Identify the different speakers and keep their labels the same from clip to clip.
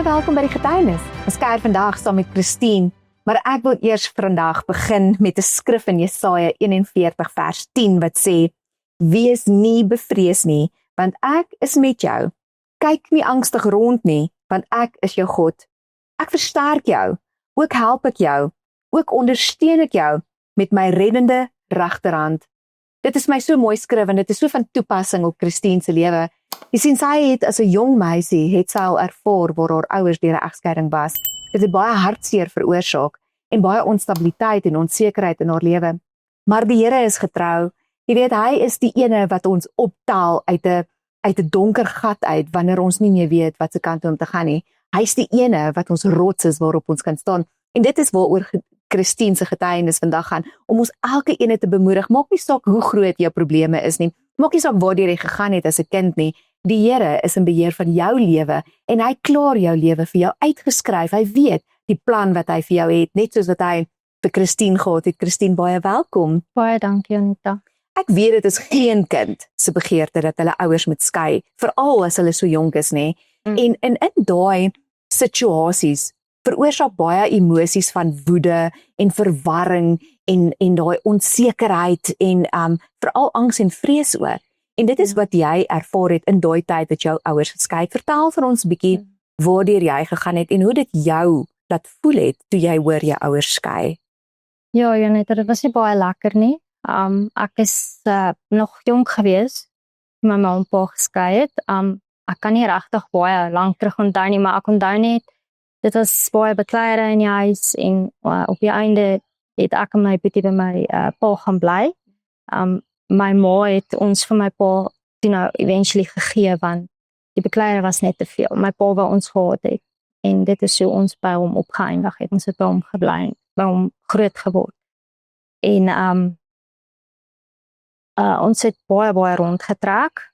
Speaker 1: welkom by die getuienis. Ons kuier vandag saam met Christine, maar ek wil eers vandag begin met 'n skrif in Jesaja 41 vers 10 wat sê: Wees nie bevrees nie, want ek is met jou. Kyk nie angstig rond nie, want ek is jou God. Ek versterk jou, ook help ek jou, ook ondersteun ek jou met my reddende regterhand. Dit is my so mooi skrif en dit is so van toepassing op Christine se lewe. Jy sien, sy het as 'n jong meisie het sy al ervaar waar haar ouers deur 'n egskeiding was. Dit het baie hartseer veroorsaak en baie onstabiliteit en onsekerheid in haar lewe. Maar die Here is getrou. Jy weet, hy is die ene wat ons optel uit 'n donker gat uit wanneer ons nie meer weet wat se kant om te gaan nie. Hy is die ene wat ons rots is waarop ons kan staan. En dit is waaroor Christine se getuienis vandag gaan, om ons elke ene te bemoedig. Maak nie saak hoe groot jou probleme is nie. Maak nie saak waardeur jy gegaan het as 'n kind nie. Die Here is in beheer van jou lewe en hy klaar jou lewe vir jou uitgeskryf. Hy weet die plan wat hy vir jou het, net soos wat hy vir Christine gehad het. Christine, baie welkom.
Speaker 2: Baie dankie, Anita.
Speaker 1: Ek weet dit is geen kind se begeerte dat hulle ouers moet skei, veral as hulle so jonk is, nê. En in daai situasies veroorsaak baie emosies van woede en verwarring en daai onsekerheid en veral angs en vrees oor. En dit is wat jy ervaar het in daai tyd dat jou ouers geskei het. Vertel vir ons 'n bietjie waardeur jy gegaan het en hoe dit jou laat voel het toe jy hoor jou ouers skei.
Speaker 2: Ja, Janette, dit was nie baie lekker nie. Ek is nog jonk gewees toe my ma en pa geskei het. Ek kan nie regtig baie lank terug onthou nie, maar ek onthou net dit was baie bekleierery in die huis en op die einde het ek en my boetie by my pa gaan bly. My ma het ons vir my pa eventually gegee want die bekleierery was net te veel. My pa wou ons gehad het en dit is so ons by hom opgeëindig het. Ons het by hom gebly, by hom groot geword. En ons het baie rondgetrek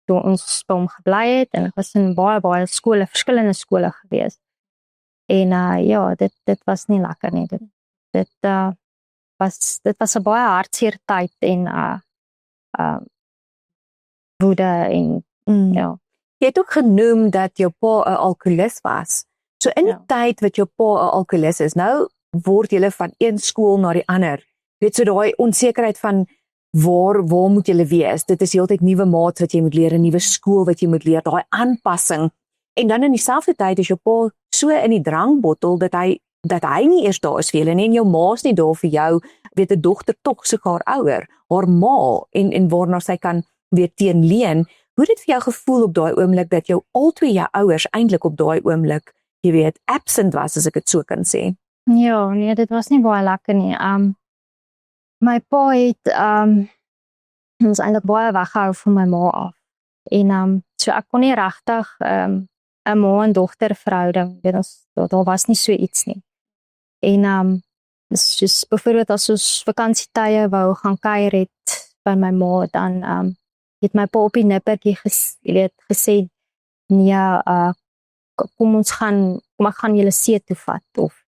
Speaker 2: toe ons by hom gebly het en ek was in baie skole, verskillende skole gewees. En ja, dit was nie lekker nie. Dit was 'n baie hartseer tyd en woede en ja.
Speaker 1: Jy het ook genoem dat jou pa 'n alkoholist was. So in die tyd wat jou pa 'n alkoholist is, nou word julle van een skool na die ander. Weet so daai onsekerheid van waar moet julle wees? Dit is heeltyd nuwe maats wat jy moet leer, 'n nuwe skool wat jy moet leer, daai aanpassing. En dan in dieselfde tyd is jou pa so in die drankbottel dat hy nie eers daar is vir julle nie en jou ma's nie daar vir jou, weet 'n dogter tog soek haar ouer, haar ma en waarna sy kan weer teenleen. Hoe het dit vir jou gevoel op daai oomblik dat albei jou ouers eintlik op daai oomblik, jy weet, absent was, as ek dit so kan sê?
Speaker 2: Ja, nee, dit was nie baie lekker nie. My pa het ons eintlik baie weggehou van my ma af. En so ek kon nie regtig 'n ma en dogter verhouding, weet ons, daar was nie so iets nie. En soos byvoorbeeld as ons vakansietye wou gaan kuier het by my ma, dan het my pa op die nippertjie gesê, nee, kom ek gaan julle see toe vat of.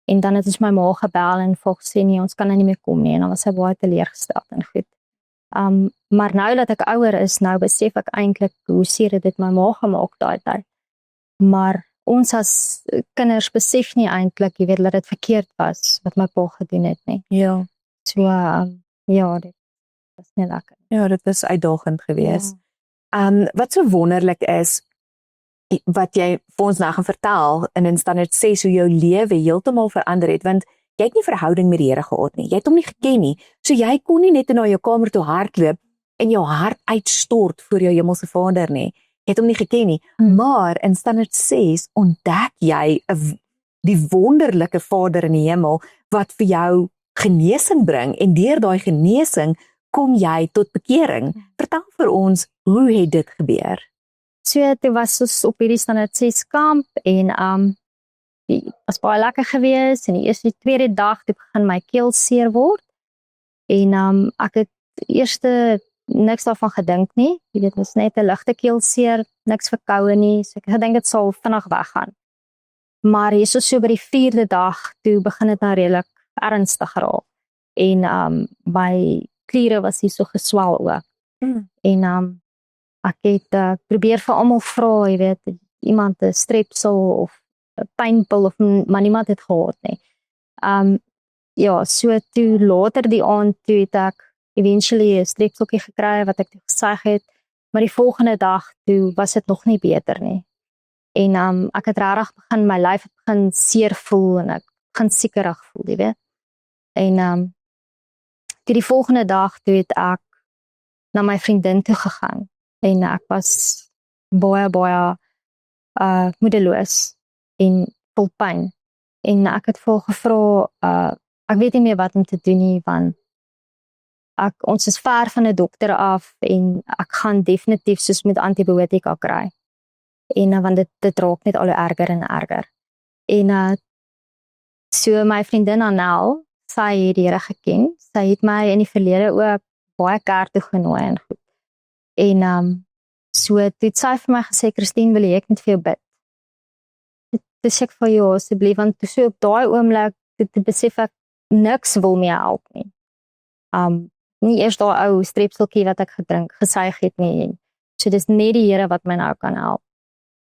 Speaker 2: En dan het ons my ma gebel en gesê nee, ons kan nou nie meer kom nie en dan was sy baie teleurgesteld en goed. Maar nou dat ek ouer is, nou besef ek eintlik hoe seer dit my ma gemaak daai tyd. Maar ons as kinders besef nie eintlik, jy weet, dat dit verkeerd was wat my pa gedoen het nie.
Speaker 1: Ja.
Speaker 2: So ja, dit was nie lekker.
Speaker 1: Ja, dit was uitdagend geweest. Wat so wonderlik is, wat jy vir ons nou gaan vertel, en in standaard 6 hoe jou lewe heeltemal verander het, want jy het nie verhouding met die Here gehad nie, jy het hom nie geken nie, so jy kon nie net na jou kamer toe hardloop en jou hart uitstort voor jou hemelse Vader nie, jy het hom nie geken nie, maar in standaard 6 ontdek jy die wonderlike Vader in die hemel, wat vir jou genesing bring, en deur daai genesing kom jy tot bekering. Vertel vir ons, hoe het dit gebeur?
Speaker 2: So, dit was ons op hierdie standaard 6 kamp en die was baie lekker geweest en die tweede dag toe begin my keel seer word en ek het eerste niks daarvan gedink nie. Jy weet, dit was net 'n ligte keelseer, niks verkoue nie, so ek gedink dit sal vinnig weggaan. Maar hier so by die 4de dag toe begin dit nou redelik ernstig raak en my kliere was hier so geswel ook. En ek het probeer vir almal vra, jy weet, iemand 'n strepsel of 'n pynpil of maar niemand het gehoor nie. Ja, so toe later die aand toe het ek eventually 'n strepseltjie gekry wat ek toe gesuig het, maar die volgende dag toe was dit nog nie beter nie. En ek het regtig begin, my lyf het begin seer voel en ek begin siekerig voel, jy weet. En toe die volgende dag toe het ek na my vriendin toe gegaan en ek was baie moedeloos en vol pyn. En ek het vir haar gevra, ek weet nie meer wat om te doen nie, want ons is ver van 'n dokter af en ek gaan definitief soos met antibiotika kry. En want dit raak net al hoe erger en erger. En so my vriendin Anel, sy het die Here geken. Sy het my in die verlede ook baie kerk toe genooi en goed. En so toe het sy vir my gesê, Christine, wil jy ek net vir jou bid? Toe sê ek vir jou asseblief, want toe so op daai oomblik toe besef ek niks wil meer help nie. Nie eers daai ou strepseltjie wat ek gesuig het nie. So dis net die Here wat my nou kan help.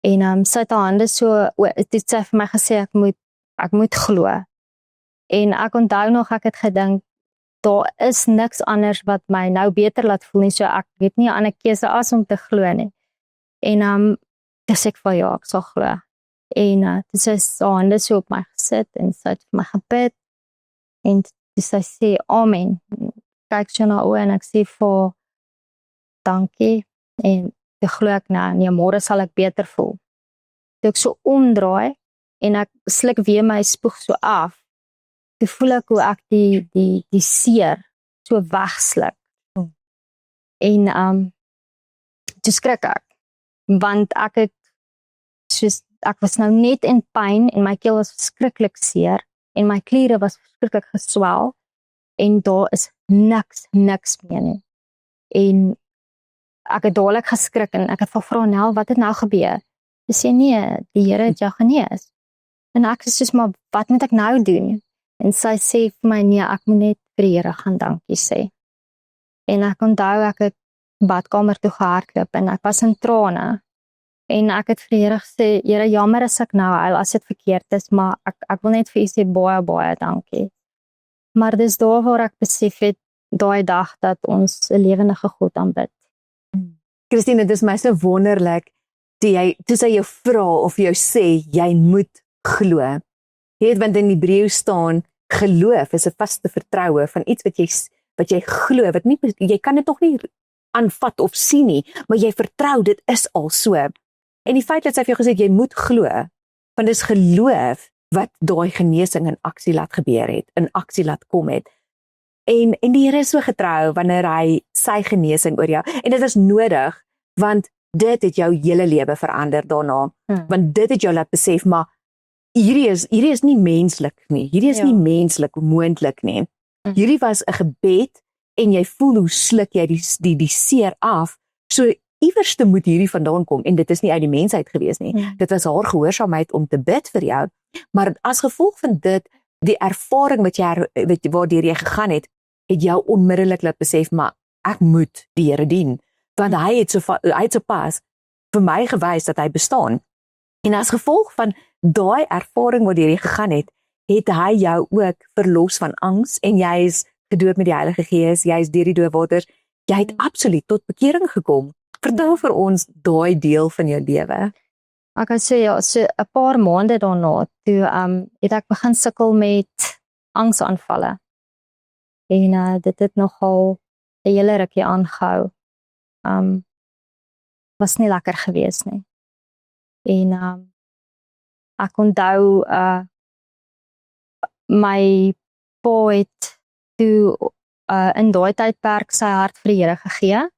Speaker 2: En sy het haar hande so, toe sy vir my gesê ek moet glo. En ek onthou nog, ek het gedink daar is niks anders wat my nou beter laat voel nie, so ek het nie 'n ander keuse as om te glo nie. En toe sê ek vir ja, ek sal glo. En toe sy haar hande so op my gesit en sy het vir my gebid. En toe sy sê amen. Kyk sy na oor en ek sê vir dankie. En toe glo ek nee, môre sal ek beter voel. Toe ek so omdraai en ek sluk weer my spoeg so af. Toe voel ek hoe ek die seer so wegsluk. En toe skrik ek, want ek was nou net in pyn en my keel was verskriklik seer en my kliere was verskriklik geswel en daar is niks meer nie. En ek het dadelik geskrik en ek het gevra, Nel, wat het nou gebeur? Sy sê nee, die Here het jou genees. En ek sê soos, maar wat moet ek nou doen? En sy sê vir my, nee, ek moet net vir die Here gaan dankie sê. En ek onthou, ek het badkamer toe gehardloop en ek was in trane. En ek het vir die Here gesê, Here, jammer as ek nou huil, as dit verkeerd is, maar ek wil net vir u sê baie dankie. Maar dis daar waar ek besef het, daai dag dat ons 'n lewendige God aanbid.
Speaker 1: Christine, dit is my so wonderlik, toe sy jou vra of jou sê, jy moet glo. Jy weet, want in Hebreë staan, geloof is 'n vaste vertroue van iets wat jy glo, jy kan dit nog nie aanvat of sien nie, maar jy vertrou, dit is al so. En die feit dat sy vir jou gesê het, jy moet glo, want dis geloof wat daai genesing in aksie laat gebeur het, in aksie laat kom het. En die Here is so getrou wanneer hy sy genesing oor jou, en dit is nodig, want dit het jou hele lewe verander daarna, want dit het jou laat besef, maar hierdie is nie menslik nie, hierdie is nie menslik moontlik nie. Hierdie was 'n gebed, en jy voel hoe sluk jy die seer af, so iewers te moet hierdie vandaan kom, en dit is nie uit die mensheid gewees nie, dit was haar gehoorsaamheid om te bid vir jou, maar as gevolg van dit, die ervaring waardeur jy gegaan het jou onmiddellik laat besef, maar ek moet die Here dien, want hy het so pas vir my gewys dat hy bestaan. En as gevolg van daai ervaring waardeur jy gegaan het hy jou ook verlos van angs, en jy is gedoop met die Heilige Gees, jy is deur die doopwaters, jy het absoluut tot bekering gekom. Vertel vir ons daai deel van jou lewe.
Speaker 2: Ek kan sê, ja, so 'n paar maande daarna, toe het ek begin sukkel met angsaanvalle. En dit het nogal 'n hele rukkie aangehou. Was nie lekker gewees nie. En ek onthou, my pa het toe in daai tydperk sy hart vir die Here gegee,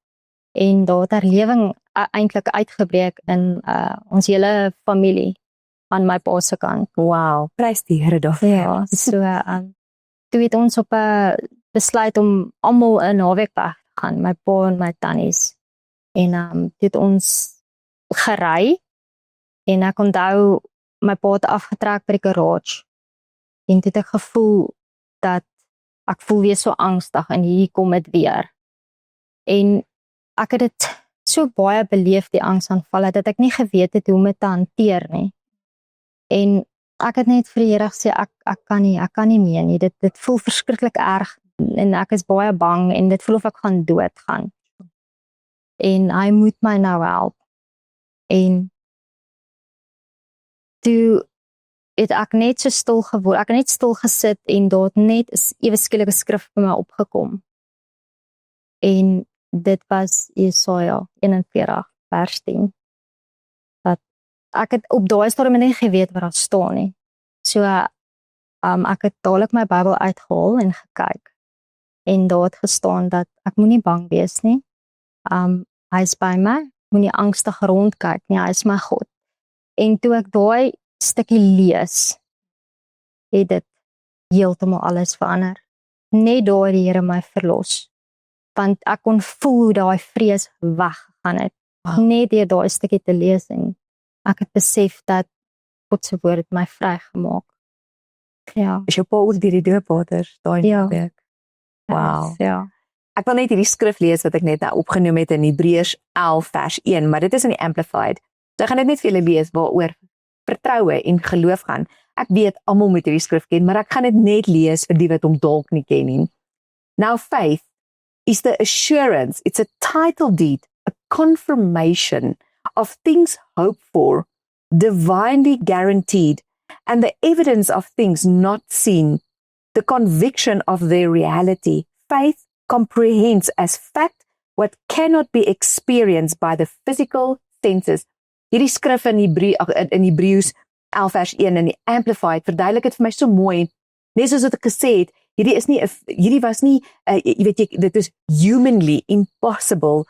Speaker 2: en daar het herlewing eintlik uitgebreek in ons hele familie aan my pa se kant.
Speaker 1: Wow, prys die Here daarvoor.
Speaker 2: Ja, so toe het ons op 'n besluit om almal 'n naweek weg te gaan, my pa en my tannies. En toe het ons gery, en ek onthou my pa het afgetrek by die garage, en toe het ek gevoel dat ek voel weer so angstig, en hier kom dit weer. En ek het dit so baie beleef die angsaanvalle dat ek nie geweet het hoe om dit te hanteer nie. En ek het net vir die Here gesê ek kan nie meer nie. Dit voel verskriklik erg en ek is baie bang en dit voel of ek gaan doodgaan. En hy moet my nou help. En toe het ek net so stil geword. Ek het net stil gesit en daar het net 'n ewe skielike skrif by my opgekom. En dit was Jesaja 41 vers 10. Dat ek het op daai stadium nie geweet wat daar staan nie. So ek het dadelik my Bybel uitgehaal en gekyk. En daar het gestaan dat ek moenie bang wees nie. Hy is by my, moenie angstig rondkyk nie, hy is my God. En toe ek daai stukkie lees, het dit heeltemal alles verander. Net daar het die Here my verlos. Want ek kon voel hoe daai vrees weggegaan het. Wow. Net deur daai stukkie te lees en ek het besef dat God se woord my vrygemaak. Ja.
Speaker 1: Is jou pa oor die doopwaters daai week? Wow.
Speaker 2: Ja.
Speaker 1: Ek wil net hierdie skrif lees wat ek net nou opgenoem het in Hebreërs 11 vers 1, maar dit is in die Amplified. So ek gaan dit net vir julle lees waaroor vertroue en geloof gaan. Ek weet almal moet hierdie skrif ken, maar ek gaan dit net lees vir die wat hom dalk nie ken nie. Now faith is the assurance, it's a title deed, a confirmation of things hoped for, divinely guaranteed, and the evidence of things not seen, the conviction of their reality. Faith comprehends as fact what cannot be experienced by the physical senses. Hierdie skrif in Hebreërs 11 vers 1 in die Amplified verduidelik dit vir my so mooi. Net soos wat ek gesê het, hierdie was nie dit is humanly impossible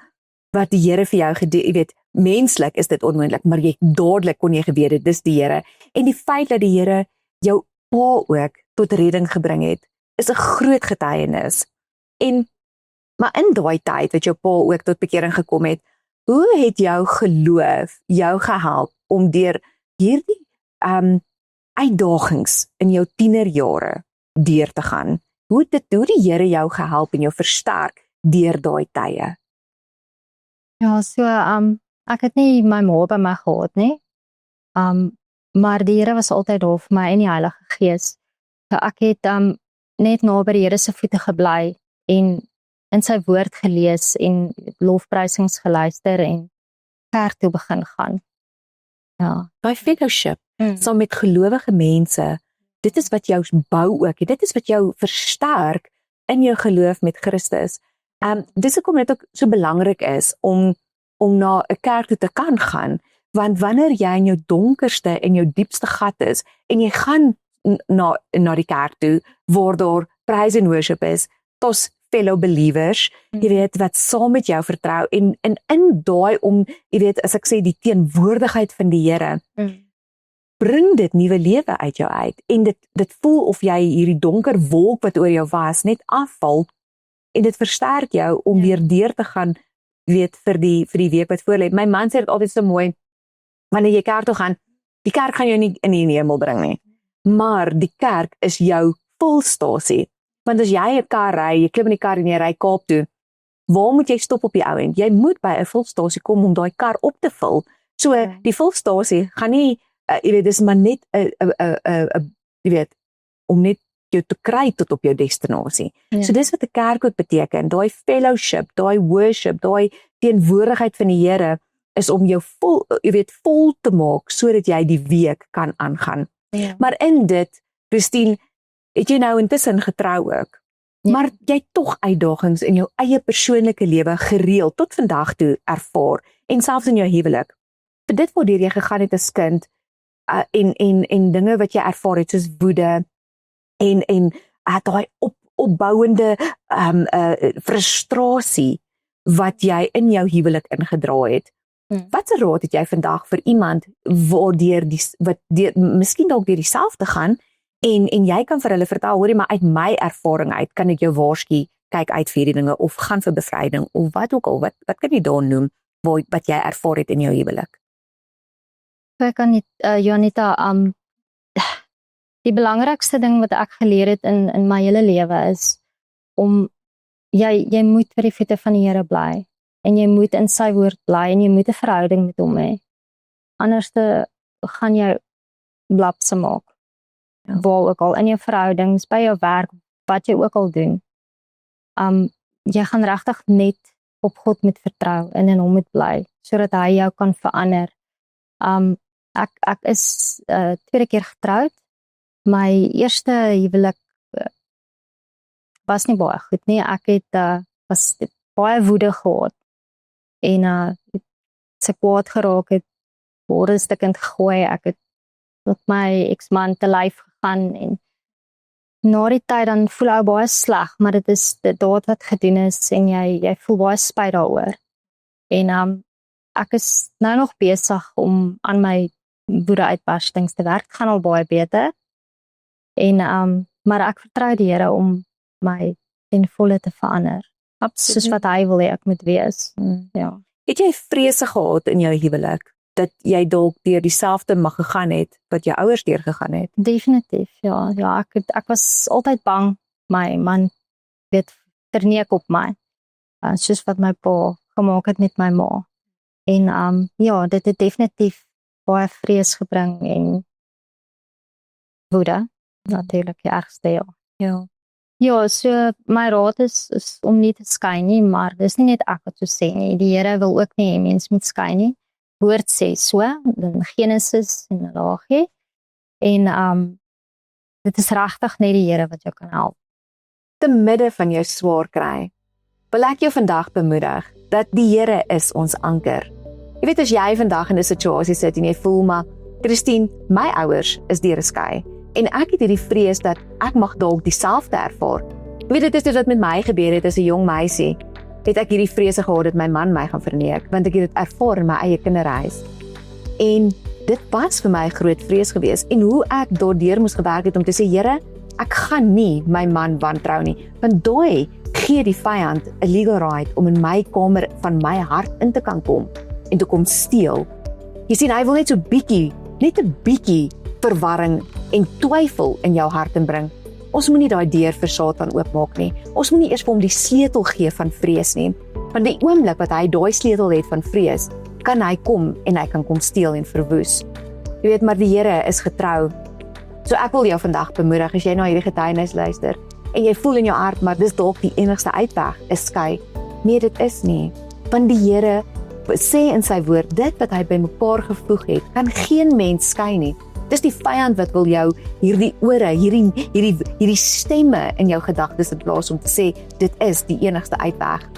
Speaker 1: wat die Here vir jou gedoen, menslik is dit onmoontlik, maar dadelik kon jy geweet het, dis die Here. En die feit dat die Here jou pa ook tot redding gebring het, is 'n groot getuienis. Maar in daai tyd wat jou pa ook tot bekering gekom het, hoe het jou geloof jou gehelp om deur hierdie uitdagings in jou tienerjare deur te gaan? Hoe die Here jou gehelp en jou versterk deur daai tye?
Speaker 2: Ja, so ek het nie my ma by my gehad nie. Maar die Here was altyd daar vir my in die Heilige Gees. So ek het net naby die Here se voete gebly en in sy woord gelees en lofprysings geluister en kerk toe begin gaan. Ja,
Speaker 1: daai fellowship saam met gelowige mense, dit is wat jou bou ook, dit is wat jou versterk in jou geloof met Christus. Dis hoekom dit ook so belangrik is om na 'n kerk toe te kan gaan, want wanneer jy in jou donkerste en jou diepste gat is en jy gaan na die kerk toe waar daar praise and worship is, tos fellow believers, jy weet, wat saam met jou vertrou en in daai jy weet, as ek sê die teenwoordigheid van die Here, bring dit nuwe lewe uit jou uit en dit voel of jy hierdie donker wolk wat oor jou was net afval en dit versterk jou om weer deur te gaan, weet, vir die week wat voorlê. My man sê dit altyd so mooi, wanneer jy kerk toe gaan, die kerk gaan jou nie in die hemel bring nie, maar die kerk is jou volstasie. Want as jy 'n kar ry, jy klim in die kar en jy ry Kaap toe, waar moet jy stop op die ou end? Jy moet by 'n volstasie kom om daai kar op te vul. So die volstasie gaan nie, jy weet, dis maar net jy weet, om net jou te kry tot op jou destinasie. So dis wat 'n kerk ook beteken, daai fellowship, daai worship, daai teenwoordigheid van die Here is om jou vol te maak sodat jy die week kan aangaan. Maar in dit, Christine, het jy nou intussen getrou ook. Maar jy het tog uitdagings in jou eie persoonlike lewe gereeld tot vandag toe ervaar en selfs in jou huwelik. Vir dit waardeur jy gegaan het as kind en dinge wat jy ervaar het soos woede en daai opbouende frustrasie wat jy in jou huwelik ingedra het. Wat 'n raad het jy vandag vir iemand waardeur miskien dalk deur dieselfde gaan en jy kan vir hulle vertel, hoorie, maar uit my ervaring uit kan ek jou waarsku, kyk uit vir hierdie dinge of gaan vir bevryding of wat ook al, wat kan jy daar noem wat jy ervaar het in jou huwelik?
Speaker 2: Ek kan nie, Janita, die belangrikste ding wat ek geleer het in my hele lewe is om jy moet vir die voete van die Here bly en jy moet in sy woord bly en jy moet 'n verhouding met hom hê. Anders gaan jy blapse maak. Waar ook al in jou verhoudings, by jou werk, wat jy ook al doen. Jy gaan regtig net op God moet vertrou en in hom moet bly, sodat hy jou kan verander. Ek is tweede keer getroud. My eerste huwelik was nie baie goed nie. Ek was baie woede gehad en ek kwaad geraak het, borde stukkend gegooi. Ek het met my ex-man te lyf gegaan en na die tyd dan voel jy baie sleg, maar dit is die daad wat gedoen is en jy voel baie spyt daaroor. En ek is nou nog besig om aan my woede-uitbarstings te werk. Het gaan al baie beter. Maar ek vertrou die Here om my ten volle te verander.
Speaker 1: Absoluut.
Speaker 2: Soos wat hy wil hê ek moet wees. Ja.
Speaker 1: Het jy vrese gehad in jou huwelik dat jy dalk deur dieselfde mag gegaan het wat jou ouers deur gegaan het?
Speaker 2: Definitief, ja. Ek was altyd bang my man terneek op my. Soos wat my pa gemaak het met my ma. En ja, dit het definitief baie vrees gebring en woede, natuurlik die ergste, ja. Ja, so my raad is om nie te skei nie, maar dis nie net ek wat so sê nie. Die Here wil ook nie hê mens moet skei nie. Woord sê so, in Genesis en Malagi. En dit is regtig net die Here wat jou kan help.
Speaker 1: Te midde van jou swaar kry, wil ek jou vandag bemoedig dat die Here is ons anker. Jy weet, as jy vandag in 'n situasie sit en jy voel maar, Christine, my ouers is deur geskei en ek het hierdie vrees dat ek mag dalk dieselfde ervaar. Jy weet, dit is wat met my gebeur het as 'n jong meisie. Het ek hierdie vrese gehad dat my man my gaan verneek, want ek het dit ervaar in my eie kinderhuis. En dit was vir my 'n groot vrees gewees en hoe ek daardeur moes gewerk het om te sê, Here, ek gaan nie my man wantrou nie, want daai gee die vyand 'n legal right om in my kamer van my hart in te kan kom en te kom steel. Jy sien, hy wil net so net 'n bietjie verwarring en twyfel in jou hart inbring. Ons moenie daai deur vir Satan oopmaak nie. Ons moenie eers vir hom die sleutel gee van vrees nie. Want die oomblik wat hy daai sleutel het van vrees, kan hy kom en hy kan kom steel en verwoes. Jy weet, maar die Here is getrou. So ek wil jou vandag bemoedig as jy na hierdie getuienis luister en jy voel in jou hart, maar dis dalk die enigste uitweg is skei. Nee, dit is nie. Want die Here sê in sy woord, dit wat hy bymekaar gevoeg het, kan geen mens skei nie. Dis die vyand wat wil jou hierdie ore, hierdie stemme in jou gedagtes in plaas om te sê, dit is die enigste uitweg.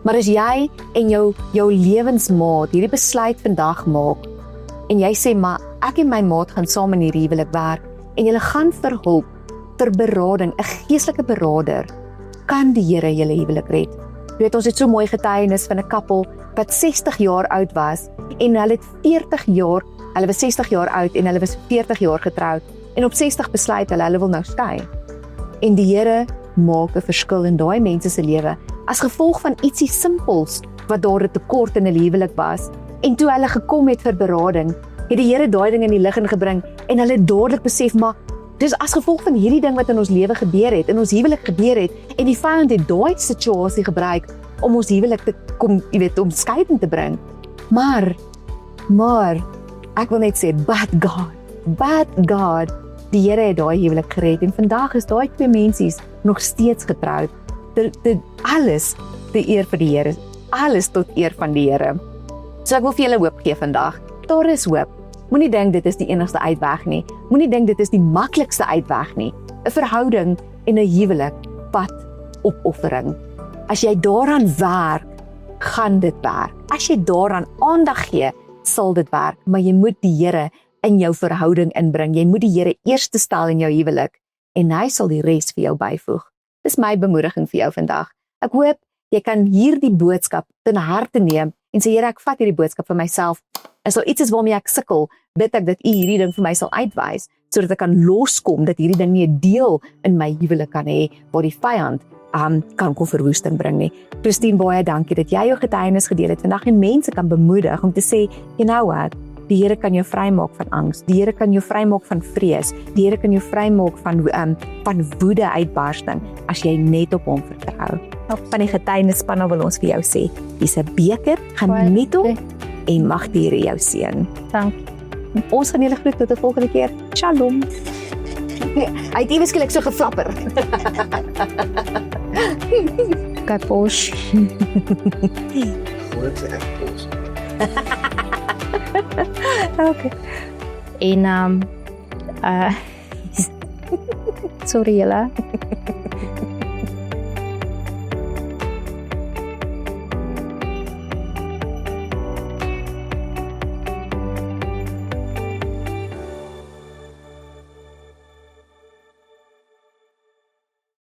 Speaker 1: Maar as jy en jou lewensmaat hierdie besluit vandag maak, en jy sê, maar ek en my maat gaan saam in hierdie huwelik werk, en julle gaan vir hulp, vir berading, 'n geestelike beraader, kan die Here julle huwelik red. Jy weet, ons het so mooi getuienis van 'n koppel wat 60 jaar oud was, en hulle het 40 jaar, hulle was 60 jaar oud, en hulle was 40 jaar getroud, en op 60 besluit hulle wil nou skei. En die Here maak 'n verskil in daai mense se lewe, as gevolg van ietsie simpels, wat daar 'n tekort in 'n huwelik was, en toe hulle gekom het vir berading, het die Here daai ding in die lig ingebring, en hulle het dadelik besef, maar dis as gevolg van hierdie ding wat in ons lewe gebeur het, in ons huwelik gebeur het, en die vyand het daai situasie gebruik, om ons huwelik te kom, jy weet, om skeiding te bring. Maar, ek wil net sê, but God, die Here het daai huwelik gered, en vandag is daai twee mensies nog steeds getroud. Alles te eer vir die Here, alles tot eer van die Here. So ek wil vir julle hoop gee vandag, daar is hoop. Moenie dink dit is die enigste uitweg nie, moenie dink dit is die maklikste uitweg nie. 'n Verhouding en 'n huwelik pad opoffering. As jy daaraan werk, gaan dit werk. As jy daaraan aandag gee, sal dit werk, maar jy moet die Here in jou verhouding inbring. Jy moet die Here eerste stel in jou huwelik en hy sal die res vir jou byvoeg. Dis my bemoediging vir jou vandag. Ek hoop jy kan hierdie boodskap ten harte neem en sê, Here, ek vat hierdie boodskap vir myself. As daar iets is waarmee ek sukkel, bid ek dat U hierdie ding vir my sal uitwys, sodat ek kan loskom, dat hierdie ding nie 'n deel in my huwelik kan hê, waar die vyand kan kom verwoesting bring nie. Christine, baie dankie dat jy jou getuienis gedeel het vandag en mense kan bemoedig om te sê, you know what, die Here kan jou vrymaak van angs, die Here kan jou vrymaak van vrees, die Here kan jou vrymaak van woede uitbarsting, as jy net op hom vertrou. Van die getuienisspanne wil ons vir jou sê, dis 'n beker, geniet hom en mag die Here jou seën.
Speaker 2: Dankie.
Speaker 1: Ons gaan julle groet tot 'n volgende keer. Shalom. Hy het eweskielik so geflapper.
Speaker 2: Kyk pos.
Speaker 1: Okay.
Speaker 2: En sorry julle.